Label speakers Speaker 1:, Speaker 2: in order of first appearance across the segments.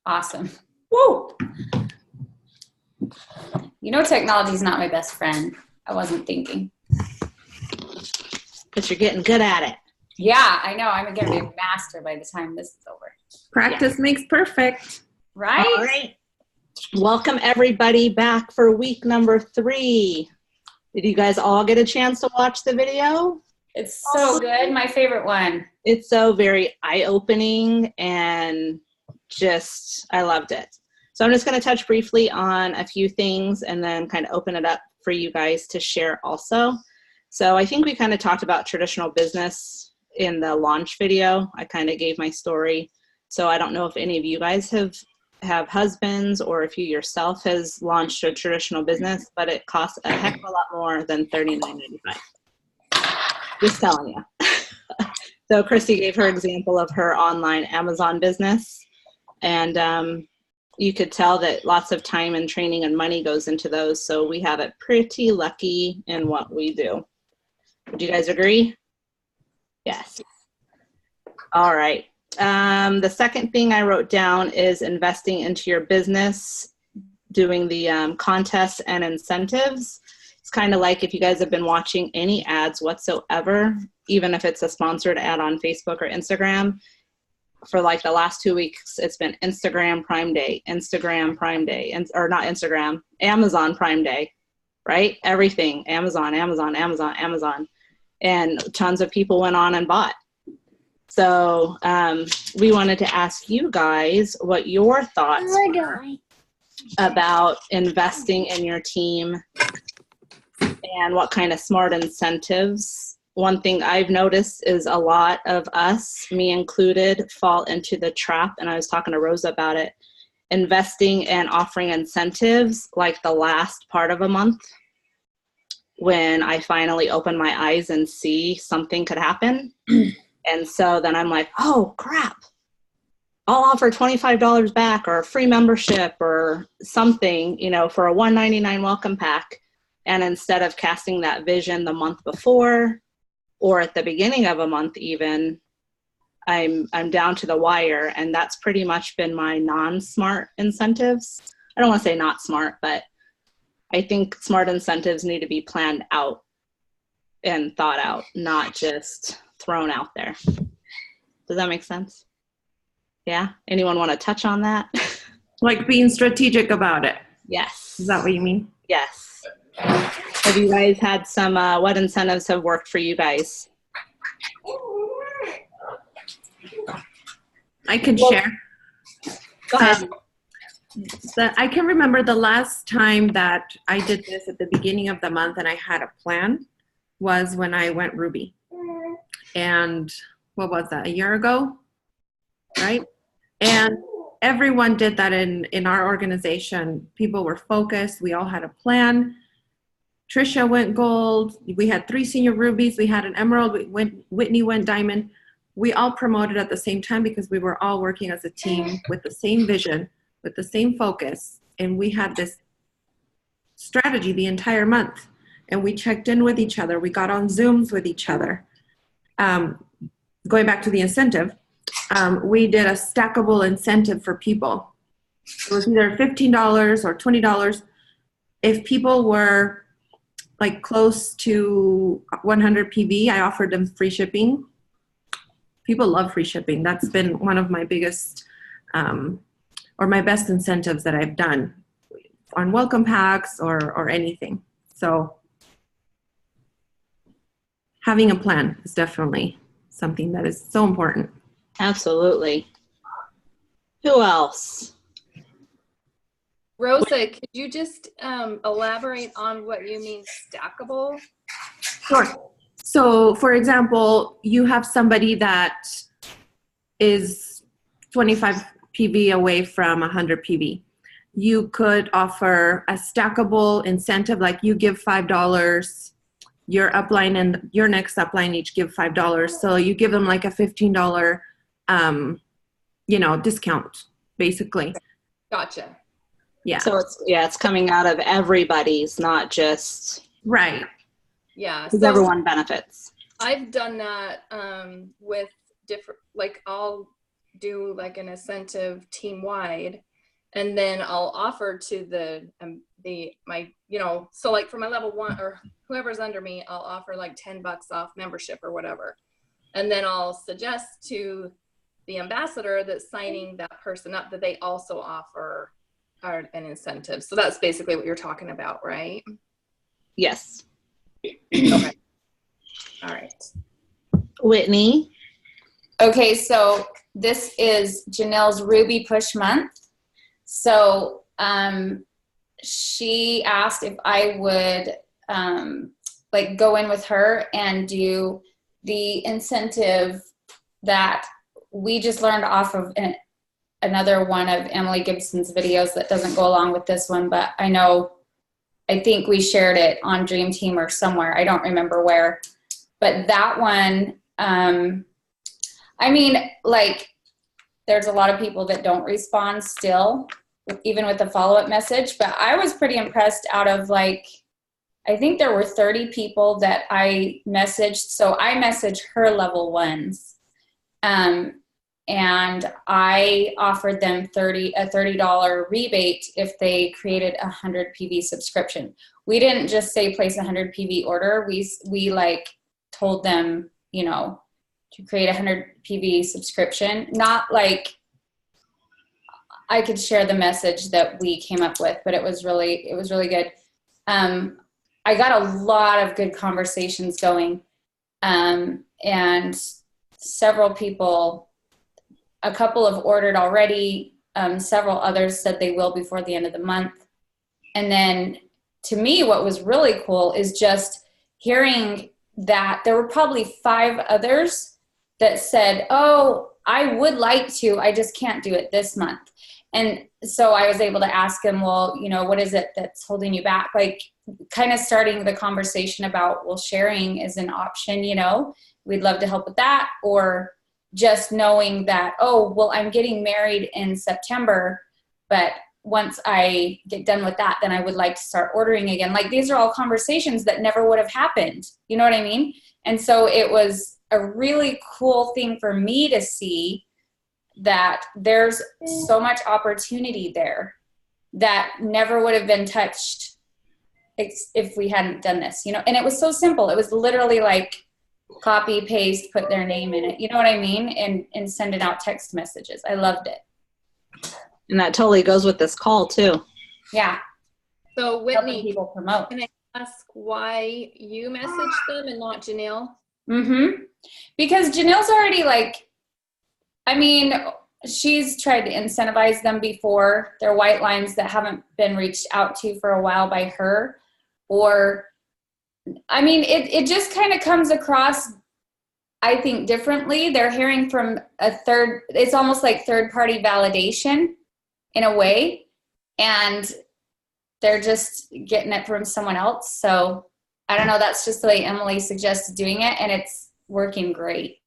Speaker 1: Awesome. Woo! You know, technology is not my best friend. I wasn't thinking.
Speaker 2: But you're getting good at it.
Speaker 1: Yeah, I know. I'm going to be a master by the time this is over.
Speaker 3: Practice makes perfect.
Speaker 1: Right?
Speaker 2: All right. Welcome everybody back for week number 3. Did you guys all get a chance to watch the video?
Speaker 1: It's so good. My favorite one.
Speaker 2: It's so very eye-opening and just, I loved it. So I'm just going to touch briefly on a few things and then kind of open it up for you guys to share also. So I think we kind of talked about traditional business in the launch video. I kind of gave my story. So I don't know if any of you guys have husbands or if you yourself has launched a traditional business, but it costs a heck of a lot more than $39.95. Just telling you. So Christy gave her example of her online Amazon business. And you could tell that lots of time and training and money goes into those. So we have it pretty lucky in what we do. Would you guys agree? Yes. All right. The second thing I wrote down is investing into your business, doing the contests and incentives. It's kind of like if you guys have been watching any ads whatsoever, even if it's a sponsored ad on Facebook or Instagram, for like the last 2 weeks, it's been Instagram Prime Day, Amazon Prime Day, right? Everything, Amazon. And tons of people went on and bought. So we wanted to ask you guys what your thoughts were about investing in your team and what kind of smart incentives. One thing I've noticed is a lot of us, me included, fall into the trap, and I was talking to Rosa about it, investing and offering incentives like the last part of a month when I finally open my eyes and see something could happen. And so then I'm like, oh, crap. I'll offer $25 back or a free membership or something, for a $1.99 welcome pack. And instead of casting that vision the month before or at the beginning of a month even, I'm down to the wire. And that's pretty much been my non-smart incentives. I don't want to say not smart, but I think smart incentives need to be planned out and thought out, not just thrown out there. Does that make sense? Yeah? Anyone want to touch on that?
Speaker 3: Like being strategic about it.
Speaker 2: Yes.
Speaker 3: Is that what you mean?
Speaker 2: Yes. Have you guys had some, what incentives have worked for you guys?
Speaker 3: I can share.
Speaker 2: Go ahead.
Speaker 3: I can remember the last time that I did this at the beginning of the month and I had a plan was when I went Ruby. And what was that, a year ago, right? And everyone did that in our organization. People were focused. We all had a plan. Trisha went gold. We had 3 senior rubies. We had an emerald. Whitney went diamond. We all promoted at the same time because we were all working as a team with the same vision, with the same focus. And we had this strategy the entire month. And we checked in with each other. We got on Zooms with each other. Going back to the incentive, we did a stackable incentive for people. It was either $15 or $20. If people were like close to 100 PV, I offered them free shipping. People love free shipping. That's been one of my biggest or my best incentives that I've done on welcome packs or anything. So having a plan is definitely something that is so important.
Speaker 2: Absolutely. Who else?
Speaker 4: Rosa, could you just elaborate on what you mean stackable?
Speaker 3: Sure. So, for example, you have somebody that is 25 PV away from 100 PV. You could offer a stackable incentive, like you give $5, your upline and your next upline each give $5. So you give them like a $15, discount, basically.
Speaker 4: Gotcha.
Speaker 3: Yeah.
Speaker 2: So it's coming out of everybody's, not just
Speaker 3: right.
Speaker 4: Yeah.
Speaker 2: Because everyone benefits.
Speaker 4: I've done that with different, like I'll do like an incentive team wide, and then I'll offer to my, you know, so like for my level 1 or whoever's under me, I'll offer like $10 off membership or whatever. And then I'll suggest to the ambassador that's signing that person up that they also offer an incentive. So that's basically what you're talking about, right?
Speaker 2: Yes.
Speaker 4: Okay. All right.
Speaker 2: Whitney.
Speaker 1: Okay, so this is Janelle's Ruby Push month. So she asked if I would like go in with her and do the incentive that we just learned off of another one of Emily Gibson's videos that doesn't go along with this one, but I think we shared it on Dream Team or somewhere. I don't remember where. But that one, I mean, like, there's a lot of people that don't respond still, even with the follow-up message. But I was pretty impressed out of, like, I think there were 30 people that I messaged. So I messaged her level 1s. And I offered them a $30 rebate if they created a 100 PV subscription. We didn't just say place a 100 PV order. We like told them, you know, to create a 100 PV subscription. Not like I could share the message that we came up with, but it was really good. I got a lot of good conversations going, and several people. A couple have ordered already. Several others said they will before the end of the month. And then to me, what was really cool is just hearing that there were probably 5 others that said, oh, I would like to, I just can't do it this month. And so I was able to ask them, well, you know, what is it that's holding you back? Like kind of starting the conversation about, well, sharing is an option, you know, we'd love to help with that. Or just knowing that, oh, well, I'm getting married in September, but once I get done with that, then I would like to start ordering again. Like these are all conversations that never would have happened. You know what I mean? And so it was a really cool thing for me to see that there's so much opportunity there that never would have been touched if we hadn't done this, you know? And it was so simple. It was literally like, copy, paste, put their name in it. You know what I mean? And sending out text messages. I loved it.
Speaker 2: And that totally goes with this call too.
Speaker 1: Yeah.
Speaker 4: So
Speaker 1: Helping
Speaker 4: Whitney,
Speaker 1: people promote.
Speaker 4: can I ask why you messaged them and not Janelle?
Speaker 1: Mm-hmm. Because Janelle's already like, I mean, she's tried to incentivize them before. They're white lines that haven't been reached out to for a while by her. Or I mean, it just kind of comes across, I think, differently. They're hearing from it's almost like third-party validation in a way, and they're just getting it from someone else. So I don't know, that's just the way Emily suggested doing it, and it's working great.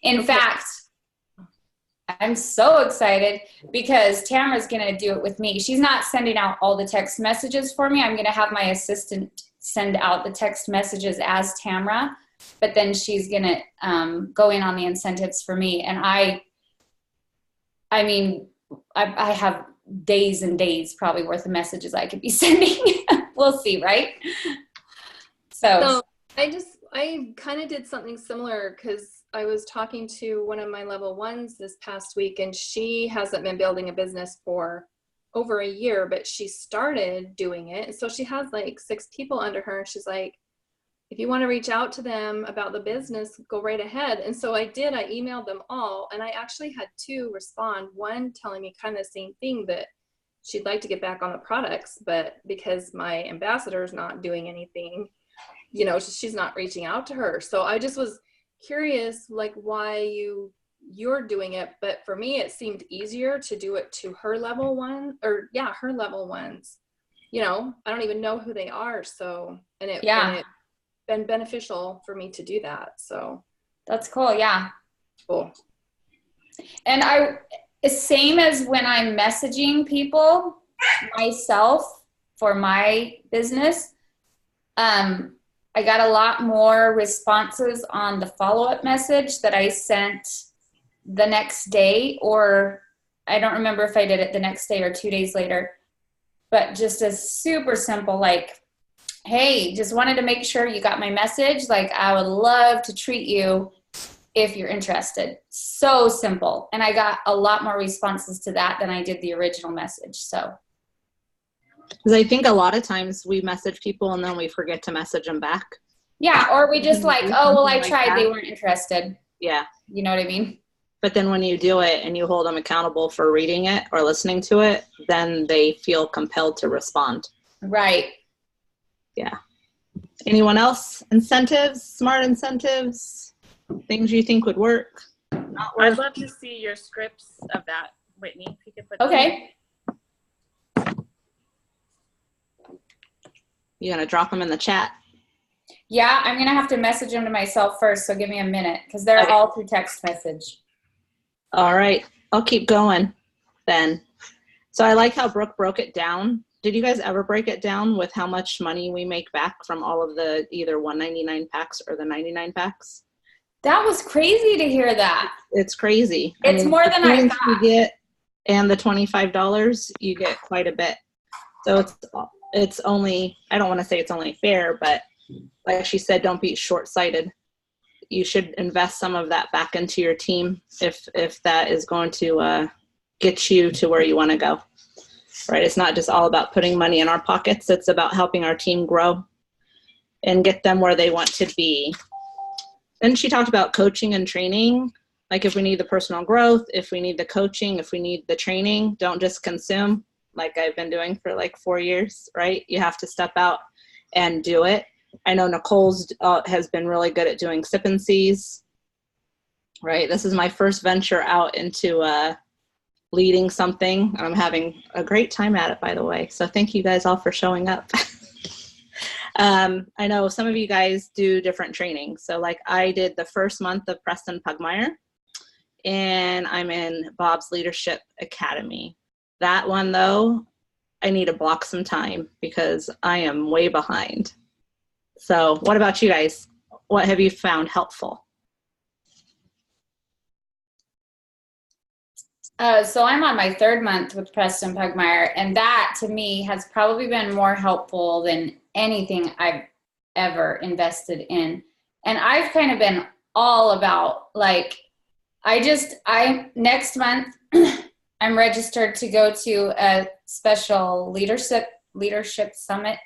Speaker 1: In fact, I'm so excited because Tamara's going to do it with me. She's not sending out all the text messages for me. I'm going to have my assistant send out the text messages as Tamara, but then she's going to go in on the incentives for me. And I mean, I have days and days probably worth of messages I could be sending. We'll see, right? So
Speaker 4: I kind of did something similar because I was talking to one of my level 1s this past week, and she hasn't been building a business for over a year, but she started doing it. And so she has like 6 people under her. She's like, if you want to reach out to them about the business, go right ahead. And so I did. I emailed them all, and I actually had 2 respond. One telling me kind of the same thing, that she'd like to get back on the products, but because my ambassador is not doing anything, you know, she's not reaching out to her. So I just was curious, like, why you're doing it. But for me, it seemed easier to do it to her level 1, or her level 1s. You know, I don't even know who they are. So, and it's been beneficial for me to do that. So
Speaker 1: that's cool. Yeah.
Speaker 4: Cool.
Speaker 1: And same as when I'm messaging people myself for my business, I got a lot more responses on the follow-up message that I sent the next day, or I don't remember if I did it the next day or 2 days later, but just a super simple, like, hey, just wanted to make sure you got my message. Like, I would love to treat you if you're interested. So simple. And I got a lot more responses to that than I did the original message. So.
Speaker 2: Because I think a lot of times we message people and then we forget to message them back.
Speaker 1: Yeah, or we just like, oh, well, I tried, they weren't interested.
Speaker 2: Yeah.
Speaker 1: You know what I mean?
Speaker 2: But then when you do it and you hold them accountable for reading it or listening to it, then they feel compelled to respond.
Speaker 1: Right.
Speaker 2: Yeah. Anyone else? Incentives, smart incentives, things you think would work? Not work?
Speaker 5: I'd love to see your scripts of that, Whitney. If you could put
Speaker 1: Okay.
Speaker 2: You gonna drop them in the chat?
Speaker 1: Yeah, I'm going to have to message them to myself first, so give me a minute, because they're
Speaker 2: Okay.
Speaker 1: all through text message.
Speaker 2: All right. I'll keep going then. So I like how Brooke broke it down. Did you guys ever break it down with how much money we make back from all of the either 199 packs or the 99 packs?
Speaker 1: That was crazy to hear that.
Speaker 2: It's crazy.
Speaker 1: It's more than I
Speaker 2: points
Speaker 1: thought.
Speaker 2: You get, and the $25, you get quite a bit. So it's only, I don't want to say it's only fair, but like she said, don't be short-sighted. You should invest some of that back into your team if that is going to get you to where you want to go. Right? It's not just all about putting money in our pockets. It's about helping our team grow and get them where they want to be. Then she talked about coaching and training. Like if we need the personal growth, if we need the coaching, if we need the training, don't just consume like I've been doing for like 4 years, right? You have to step out and do it. I know Nicole's has been really good at doing sip and sees, right? This is my first venture out into leading something. I'm having a great time at it, by the way. So thank you guys all for showing up. I know some of you guys do different trainings. So like I did the first month of Preston Pugmire, and I'm in Bob's Leadership Academy. That one though, I need to block some time because I am way behind. So what about you guys? What have you found helpful?
Speaker 1: So I'm on my 3rd month with Preston Pugmire, and that to me has probably been more helpful than anything I've ever invested in. And I've kind of been all about like, next month I'm registered to go to a special leadership summit.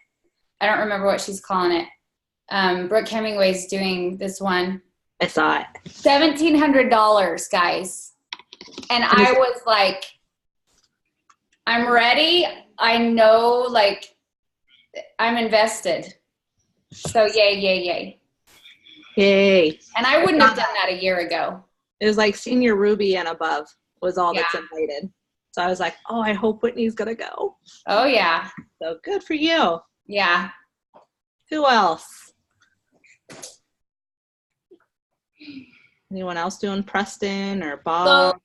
Speaker 1: I don't remember what she's calling it. Brooke Hemingway's doing this one.
Speaker 2: I saw it.
Speaker 1: $1,700, guys. And I was like, I'm ready. I know, like, I'm invested. So yay, yay, yay.
Speaker 2: Yay.
Speaker 1: And I wouldn't have done that a year ago.
Speaker 2: It was like senior Ruby and above was all that's invited. So I was like, oh, I hope Whitney's going to go.
Speaker 1: Oh, yeah.
Speaker 2: So good for you.
Speaker 1: Yeah.
Speaker 2: Who else? Anyone else doing Preston or Bob?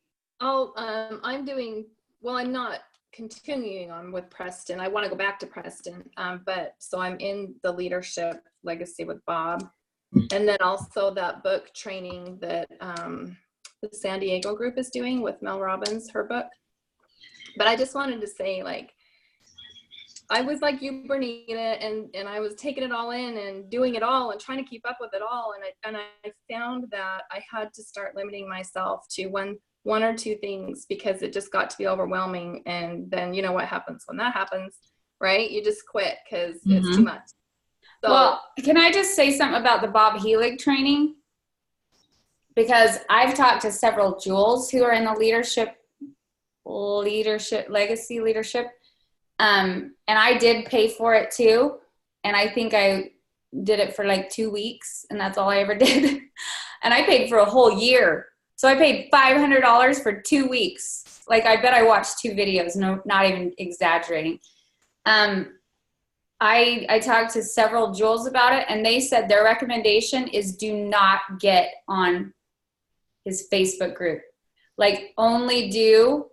Speaker 4: So, I'm not continuing on with Preston. I want to go back to Preston. But so I'm in the Leadership Legacy with Bob. And then also that book training that the San Diego group is doing with Mel Robbins, her book. But I just wanted to say, like, I was like you, Bernita, and I was taking it all in and doing it all and trying to keep up with it all. And I found that I had to start limiting myself to one or two things because it just got to be overwhelming. And then you know what happens when that happens, right? You just quit because it's too much. So,
Speaker 1: well, can I just say something about the Bob Helig training? Because I've talked to several Jules who are in the leadership legacy leadership. And I did pay for it too. And I think I did it for like 2 weeks, and that's all I ever did. And I paid for a whole year. So I paid $500 for 2 weeks. Like, I bet I watched 2 videos, no, not even exaggerating. I talked to several Jules about it, and they said their recommendation is do not get on his Facebook group. Like, only do,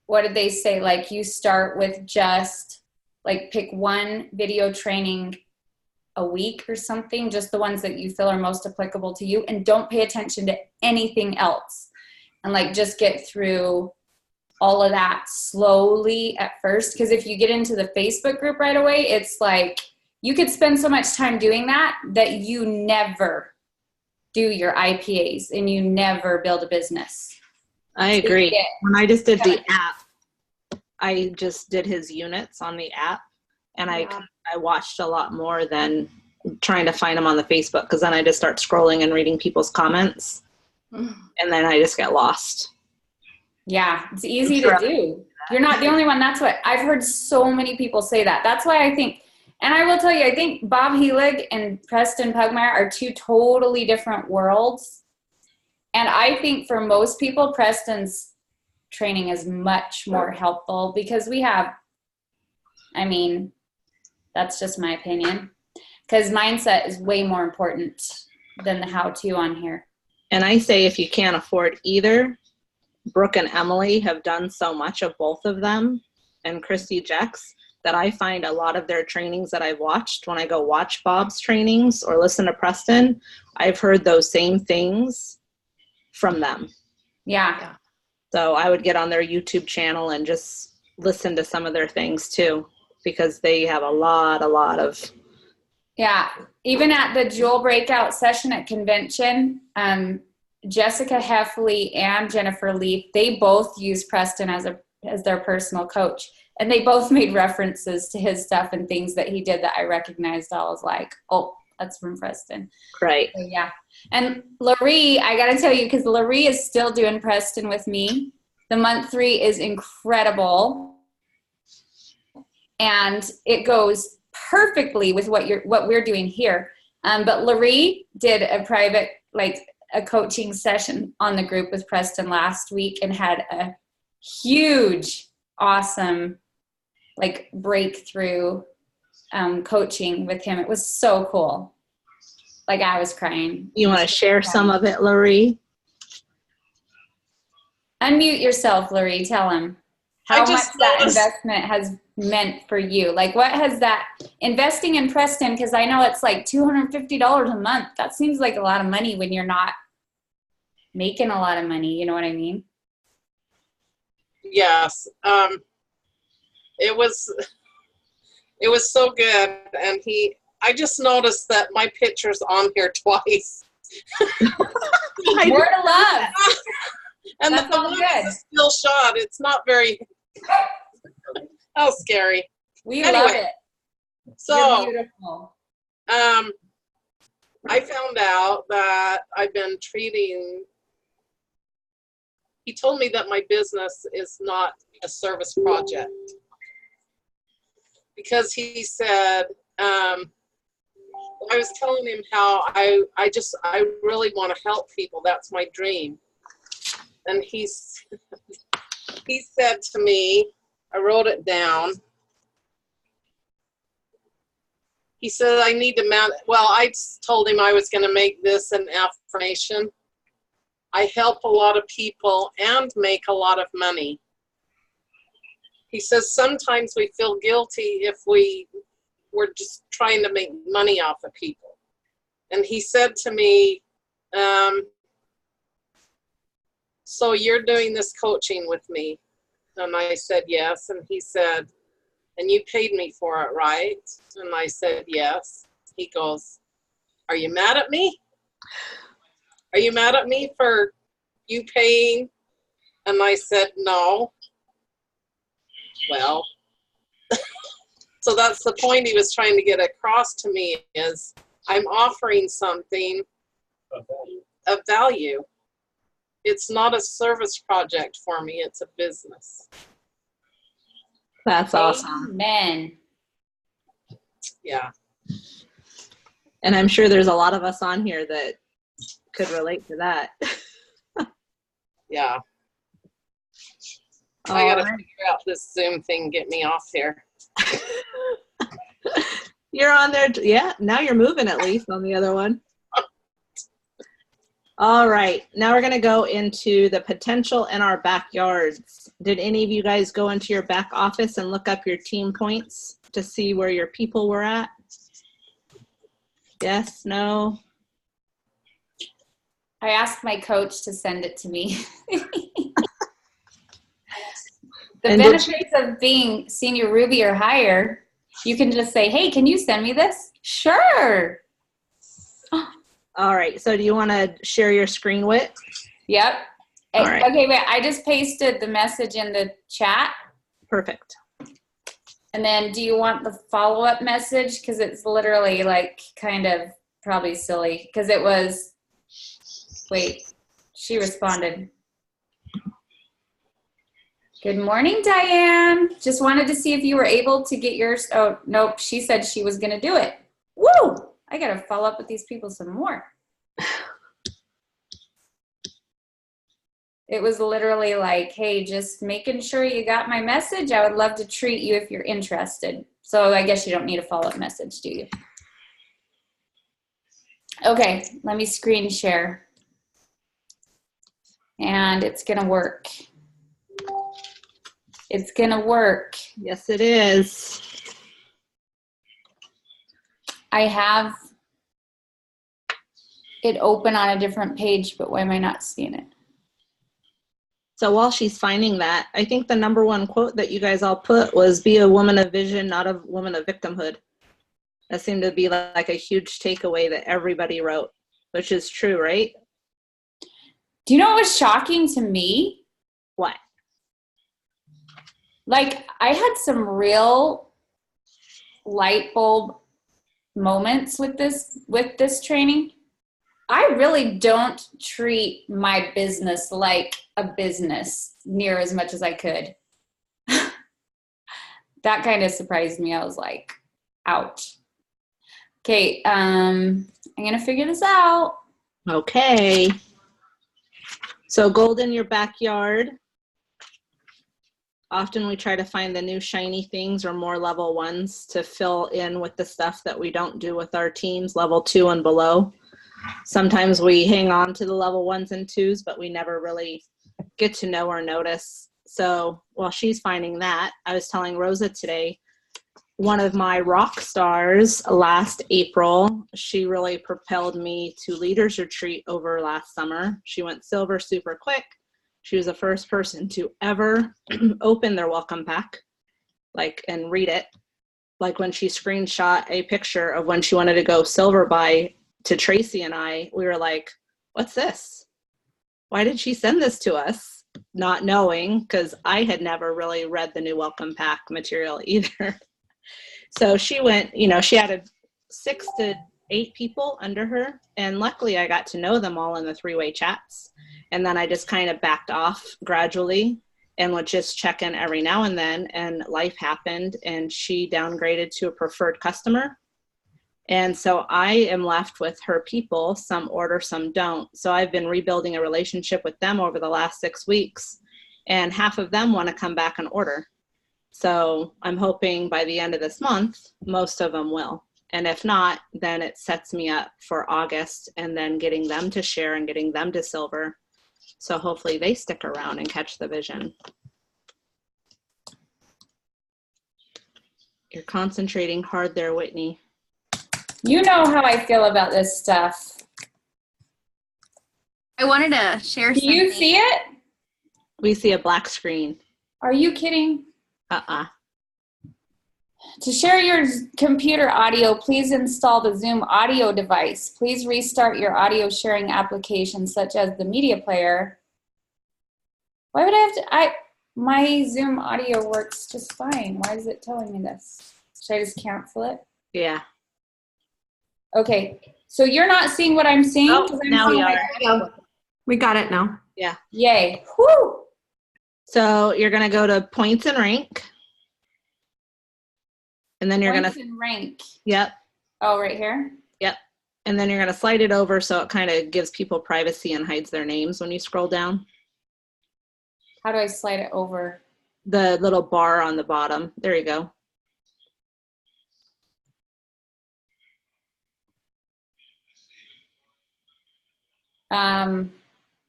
Speaker 1: what did they say? Like, you start with just, like, pick one video training a week or something, just the ones that you feel are most applicable to you, and don't pay attention to anything else. and like just get through all of that slowly at first. Because if you get into the Facebook group right away, it's like you could spend so much time doing that you never do your IPAs and you never build a business.
Speaker 2: I agree. When I just did the app, I just did his units on the app, and I watched a lot more than trying to find them on the Facebook, because then I just start scrolling and reading people's comments, and then I just get lost.
Speaker 1: Yeah, it's easy to do. You're not the only one. That's what I've heard so many people say that. That's why I think, and I will tell you, I think Bob Helig and Preston Pugmire are two totally different worlds. And I think for most people, Preston's training is much more helpful because we have, I mean, that's just my opinion, because mindset is way more important than the how-to on here.
Speaker 2: And I say if you can't afford either, Brooke and Emily have done so much of both of them, and Christy Jex, that I find a lot of their trainings that I've watched, when I go watch Bob's trainings or listen to Preston, I've heard those same things from them.
Speaker 1: Yeah.
Speaker 2: So I would get on their YouTube channel and just listen to some of their things too, because they have a lot of.
Speaker 1: Yeah. Even at the Jewel breakout session at convention, Jessica Heffley and Jennifer Leaf, they both use Preston as their personal coach. And they both made references to his stuff and things that he did that I recognized. I was like, oh, that's from Preston.
Speaker 2: Right.
Speaker 1: So, yeah. And Laurie, I got to tell you, because Laurie is still doing Preston with me. The month 3 is incredible. And it goes perfectly with what we're doing here. But Laurie did a private, a coaching session on the group with Preston last week and had a huge, awesome, breakthrough coaching with him. It was so cool. I was crying.
Speaker 2: You want to share some of it, Laurie?
Speaker 1: Unmute yourself, Laurie. Tell him how much that investment has meant for you. What has that investing in Preston? Because I know it's $250 a month. That seems like a lot of money when you're not making a lot of money. You know what I mean?
Speaker 6: Yes. It was so good. And I just noticed that my picture's on here twice.
Speaker 1: More to love.
Speaker 6: And
Speaker 1: that's
Speaker 6: the one is still shot. It's not very, how scary.
Speaker 1: We love it.
Speaker 6: So,
Speaker 1: you're beautiful.
Speaker 6: I found out that I've been he told me that my business is not a service project. Because he said, I was telling him how I really want to help people. That's my dream. And he said to me, I wrote it down. He said, I need to I told him I was going to make this an affirmation. I help a lot of people and make a lot of money. He says, sometimes we feel guilty if we're just trying to make money off of people. And he said to me, so you're doing this coaching with me? And I said, yes. And he said, and you paid me for it, right? And I said, yes. He goes, are you mad at me? Are you mad at me for you paying? And I said, no. Well, so that's the point he was trying to get across to me, is I'm offering something of value. It's not a service project for me. It's a business.
Speaker 2: That's awesome.
Speaker 1: Amen.
Speaker 6: Yeah.
Speaker 2: And I'm sure there's a lot of us on here that could relate to that.
Speaker 6: Yeah. I got to figure out this Zoom thing, get me off here.
Speaker 2: You're on there. Yeah, now you're moving at least on the other one. All right, now we're going to go into the potential in our backyards. Did any of you guys go into your back office and look up your team points to see where your people were at? Yes, no?
Speaker 1: I asked my coach to send it to me. The
Speaker 2: And
Speaker 1: benefits of being senior Ruby or higher, you can just say, hey, can you send me this? Sure.
Speaker 2: All right. So do you want to share your screen, Whit?
Speaker 1: Yep.
Speaker 2: All right.
Speaker 1: Okay, wait. I just pasted the message in the chat.
Speaker 2: Perfect.
Speaker 1: And then do you want the follow-up message? Because it's literally like kind of probably silly. Because it was, wait, she responded. Good morning, Diane. Just wanted to see if you were able to get yours. Oh, nope. She said she was going to do it. Woo! I got to follow up with these people some more. It was literally like, hey, just making sure you got my message. I would love to treat you if you're interested. So I guess you don't need a follow-up message, do you? Okay, let me screen share. And it's going to work. It's going to work.
Speaker 2: Yes, it is.
Speaker 1: I have it open on a different page, but why am I not seeing it?
Speaker 2: So while she's finding that, I think the #1 quote that you guys all put was be a woman of vision, not a woman of victimhood. That seemed to be like a huge takeaway that everybody wrote, which is true, right?
Speaker 1: Do you know what was shocking to me?
Speaker 2: What?
Speaker 1: Like, I had some real light bulb moments with this training. I really don't treat my business like a business near as much as I could. That kind of surprised me. I was like, ouch. Okay, I'm gonna figure this out.
Speaker 2: Okay. So gold in your backyard. Often we try to find the new shiny things or more level 1s to fill in with the stuff that we don't do with our teams, level 2 and below. Sometimes we hang on to the level 1s and 2s, but we never really get to know or notice. So while she's finding that, I was telling Rosa today, one of my rock stars last April, she really propelled me to Leaders Retreat over last summer. She went silver super quick. She was the first person to ever open their welcome pack, and read it. Like when she screenshot a picture of when she wanted to go silver to Tracy and I, we were like, what's this? Why did she send this to us? Not knowing, because I had never really read the new welcome pack material either. So she went, she added 6 to 8 people under her. And luckily I got to know them all in the 3-way chats. And then I just kind of backed off gradually and would just check in every now and then. And life happened and she downgraded to a preferred customer. And so I am left with her people. Some order, some don't. So I've been rebuilding a relationship with them over the last 6 weeks. And half of them want to come back and order. So I'm hoping by the end of this month, most of them will. And if not, then it sets me up for August and then getting them to share and getting them to silver. So hopefully they stick around and catch the vision. You're concentrating hard there, Whitney.
Speaker 1: You know how I feel about this stuff.
Speaker 7: I wanted to share
Speaker 1: Do
Speaker 7: something.
Speaker 1: you see it?
Speaker 2: We see a black screen.
Speaker 1: Are you kidding? To share your computer audio, please install the Zoom audio device. Please restart your audio sharing application, such as the media player. Why would I have to? My Zoom audio works just fine. Why is it telling me this? Should I just cancel it?
Speaker 2: Yeah.
Speaker 1: Okay. So you're not seeing what I'm seeing?
Speaker 2: Oh, now we are.
Speaker 3: We got it now.
Speaker 2: Yeah.
Speaker 1: Yay. Whoo!
Speaker 2: So you're going to go to points and rank. And then you're going to
Speaker 1: rank.
Speaker 2: Yep.
Speaker 1: Oh, right here?
Speaker 2: Yep. And then you're going to slide it over so it kind of gives people privacy and hides their names when you scroll down.
Speaker 1: How do I slide it over?
Speaker 2: The little bar on the bottom. There you go.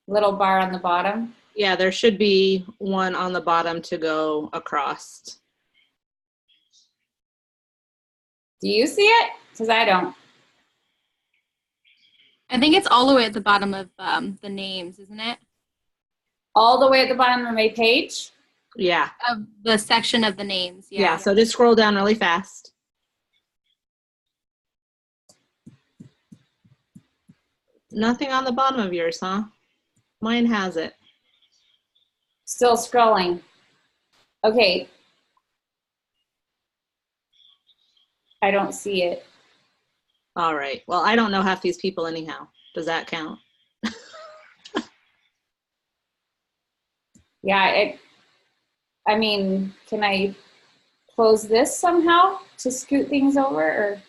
Speaker 1: Little bar on the bottom.
Speaker 2: Yeah, there should be one on the bottom to go across.
Speaker 1: Do you see it? Because I don't.
Speaker 5: I think it's all the way at the bottom of the names, isn't it?
Speaker 1: All the way at the bottom of my page?
Speaker 2: Yeah.
Speaker 5: Of the section of the names.
Speaker 2: Yeah.
Speaker 5: Yeah.
Speaker 2: So just scroll down really fast. Nothing on the bottom of yours, huh? Mine has it.
Speaker 1: Still scrolling. Okay. I don't see it.
Speaker 2: All right. Well, I don't know half these people anyhow. Does that count?
Speaker 1: Yeah, I mean, can I close this somehow to scoot things over? Or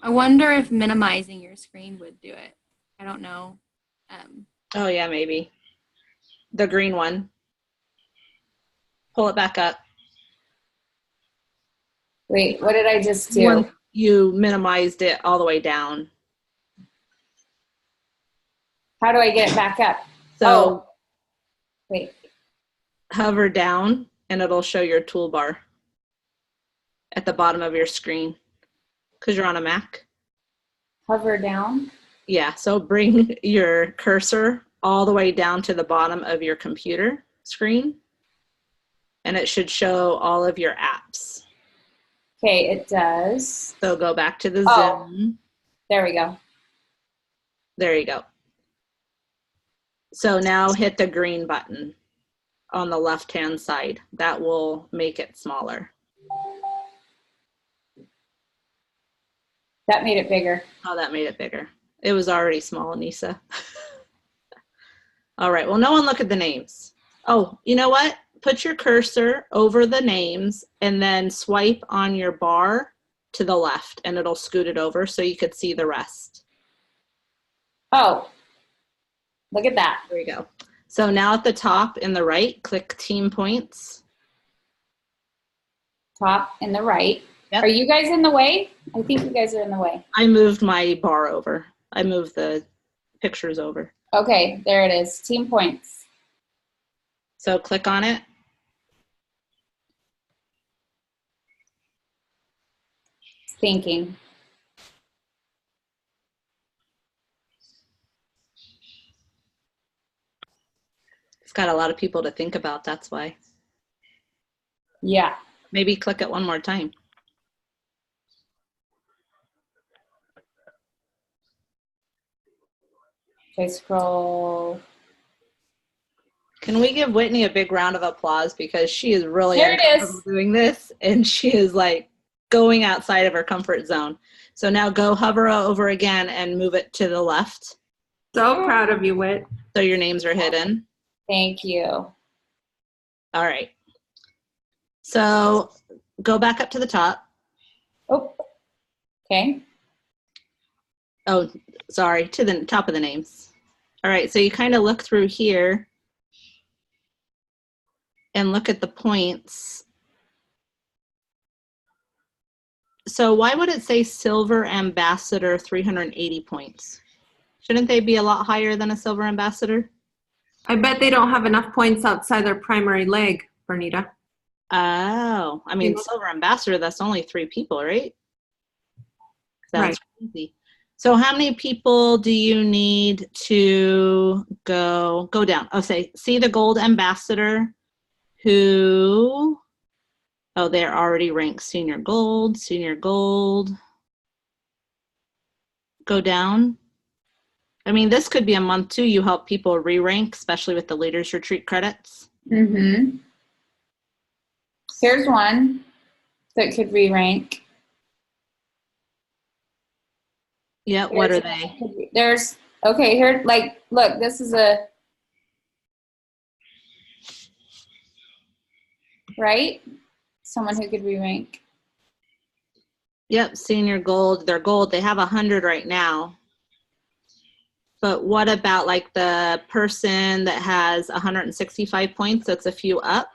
Speaker 5: I wonder if minimizing your screen would do it. I don't know.
Speaker 2: Oh, yeah, maybe. The green one. Pull it back up.
Speaker 1: wait, what did I just do?
Speaker 2: Once you minimized it all the way down.
Speaker 1: How do I get it back up?
Speaker 2: So
Speaker 1: Wait.
Speaker 2: hover down and it'll show your toolbar at the bottom of your screen because you're on a Mac.
Speaker 1: Hover down?
Speaker 2: Yeah, so bring your cursor all the way down to the bottom of your computer screen and it should show all of your apps.
Speaker 1: Okay, it does.
Speaker 2: So go back to the Zoom.
Speaker 1: There we go.
Speaker 2: There you go. So now hit the green button on the left-hand side. That will make it smaller.
Speaker 1: That made it bigger.
Speaker 2: Oh, that made it bigger. It was already small, Anissa. All right, well, no one look at the names. Oh, you know what? Put your cursor over the names and then swipe on your bar to the left and it'll scoot it over so you could see the rest.
Speaker 1: Oh, look at that.
Speaker 2: There you go. So now at the top in the right, click Team Points.
Speaker 1: Top in the right.
Speaker 2: Yep.
Speaker 1: Are you guys in the way? I think you guys are in the way.
Speaker 2: I moved my bar over. I moved the pictures over.
Speaker 1: Okay, there it is. Team points.
Speaker 2: So click on it.
Speaker 1: Thinking.
Speaker 2: It's got a lot of people to think about, that's why.
Speaker 1: Yeah.
Speaker 2: Maybe click it one more time.
Speaker 1: Okay, scroll.
Speaker 2: Can we give Whitney a big round of applause because she is really
Speaker 1: There it
Speaker 2: uncomfortable
Speaker 1: is.
Speaker 2: doing this and she is like going outside of her comfort zone. So now go hover over again and move it to the left
Speaker 3: So proud of you, Whit.
Speaker 2: so your names are hidden.
Speaker 1: Thank you.
Speaker 2: All right. So go back up to the top.
Speaker 1: Oh, okay.
Speaker 2: Oh, sorry, to the top of the names. All right, so you kind of look through here and look at the points. So why would it say Silver Ambassador 380 points? Shouldn't they be a lot higher than a Silver Ambassador?
Speaker 3: I bet they don't have enough points outside their primary leg, Bernita.
Speaker 2: Oh, I mean, Silver Ambassador, that's only 3 people, right? That's crazy. So how many people do you need to go down? Oh, see the Gold Ambassador who, oh, they're already ranked Senior Gold. Go down. I mean, this could be a month too. You help people re-rank, especially with the Leaders Retreat credits.
Speaker 1: Mm-hmm. Here's one that could re-rank.
Speaker 2: Yeah, what are they?
Speaker 1: There's, okay, here, like, look, this is a, right? Someone who could re-rank.
Speaker 2: Yep, Senior Gold. They're gold. They have 100 right now. But what about like the person that has 165 points? That's a few up.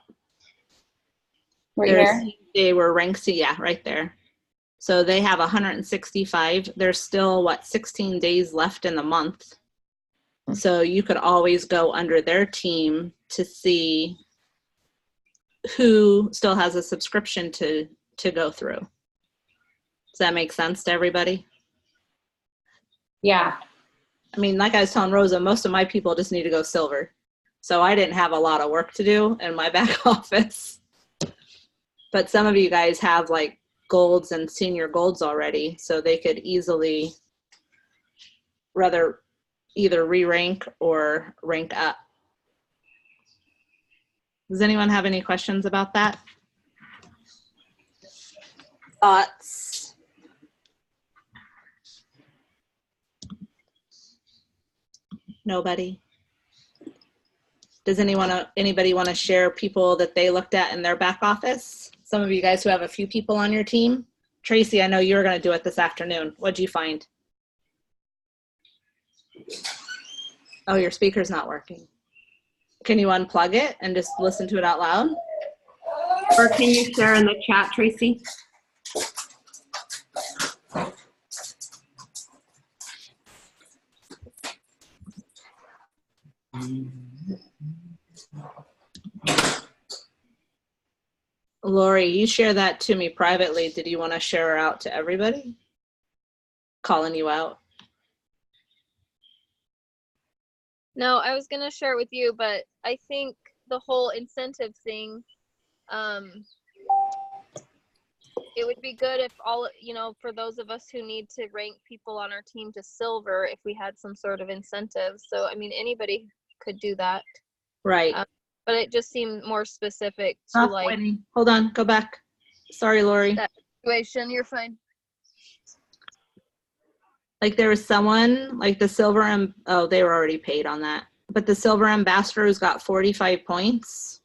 Speaker 1: Right here?
Speaker 2: They were ranked, yeah, right there. So they have 165. There's still, what, 16 days left in the month. So you could always go under their team to see who still has a subscription to go through. Does that make sense to everybody?
Speaker 1: Yeah.
Speaker 2: I mean, like I was telling Rosa, most of my people just need to go silver. So I didn't have a lot of work to do in my back office. But some of you guys have like golds and senior golds already, so they could easily rather either re-rank or rank up. Does anyone have any questions about that? Thoughts? Nobody? Does anybody want to share people that they looked at in their back office? Some of you guys who have a few people on your team. Tracy, I know you were going to do it this afternoon. What'd you find? Oh, your speaker's not working. Can you unplug it and just listen to it out loud?
Speaker 3: Or can you share in the chat, Tracy?
Speaker 2: Lori, you share that to me privately. Did you want to share her out to everybody? Calling you out.
Speaker 7: No, I was gonna share it with you, but I think the whole incentive thing, it would be good if all, for those of us who need to rank people on our team to silver, if we had some sort of incentive. So, I mean, anybody could do that.
Speaker 2: Right.
Speaker 7: But it just seemed more specific to
Speaker 2: Winnie. Hold on, go back. Sorry, Lori.
Speaker 7: that situation. You're fine.
Speaker 2: Like there was someone like the silver oh, they were already paid on that. But the silver ambassador who's got 45 points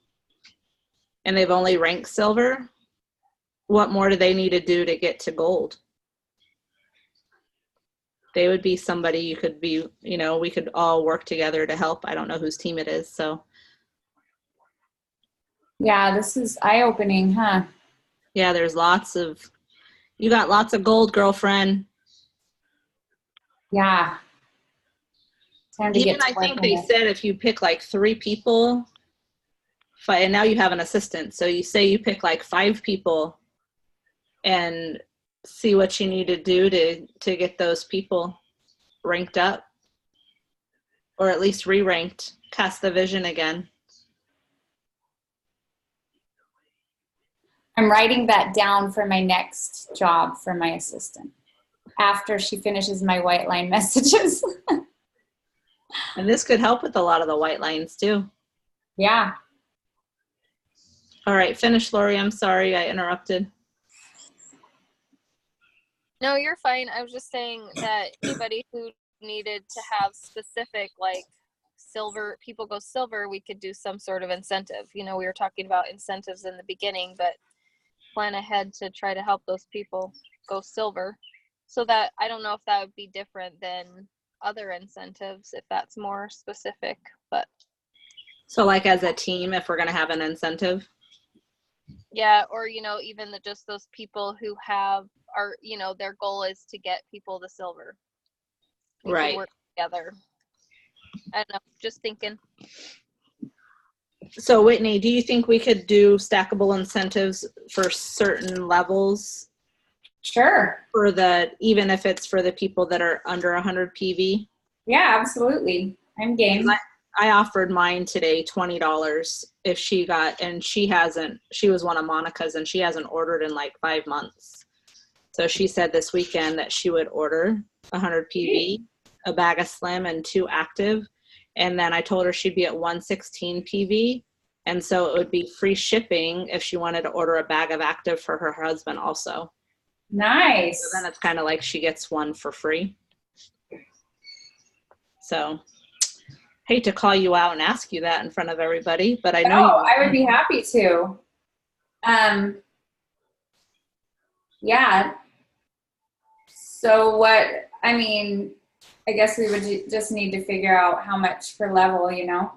Speaker 2: and they've only ranked silver. What more do they need to do to get to gold? They would be somebody you could be, we could all work together to help. I don't know whose team it is, so.
Speaker 1: Yeah, this is eye-opening, huh?
Speaker 2: Yeah, there's you got lots of gold, girlfriend.
Speaker 1: Yeah. Time to
Speaker 2: Even I think they said if you pick like 3 people, and now you have an assistant. So you say you pick like 5 people and see what you need to do to get those people ranked up or at least re-ranked, cast the vision again.
Speaker 1: I'm writing that down for my next job for my assistant after she finishes my white line messages.
Speaker 2: And this could help with a lot of the white lines too.
Speaker 1: Yeah.
Speaker 2: All right, finish, Lori. I'm sorry I interrupted.
Speaker 7: No, you're fine. I was just saying that anybody who needed to have specific, like silver, people go silver, we could do some sort of incentive. We were talking about incentives in the beginning, but plan ahead to try to help those people go silver. So that, I don't know if that would be different than other incentives, if that's more specific, but.
Speaker 2: So like as a team, if we're going to have an incentive?
Speaker 7: Yeah, or, even just those people who are, their goal is to get people to silver. We
Speaker 2: right.
Speaker 7: Can work together. I don't know, just thinking.
Speaker 2: So Whitney, do you think we could do stackable incentives for certain levels?
Speaker 1: Sure.
Speaker 2: Even if it's for the people that are under 100 PV?
Speaker 1: Yeah, absolutely. I'm game.
Speaker 2: I offered mine today $20 if she got, and she was one of Monica's and she hasn't ordered in like 5 months. So she said this weekend that she would order 100 PV, a bag of slim and 2 active. And then I told her she'd be at 116 PV. And so it would be free shipping if she wanted to order a bag of active for her husband also.
Speaker 1: Nice.
Speaker 2: So then it's kind of like she gets one for free. So hate to call you out and ask you that in front of everybody, but I know
Speaker 1: I would be happy to. Yeah. So I guess we would just need to figure out how much per level,
Speaker 2: Yeah,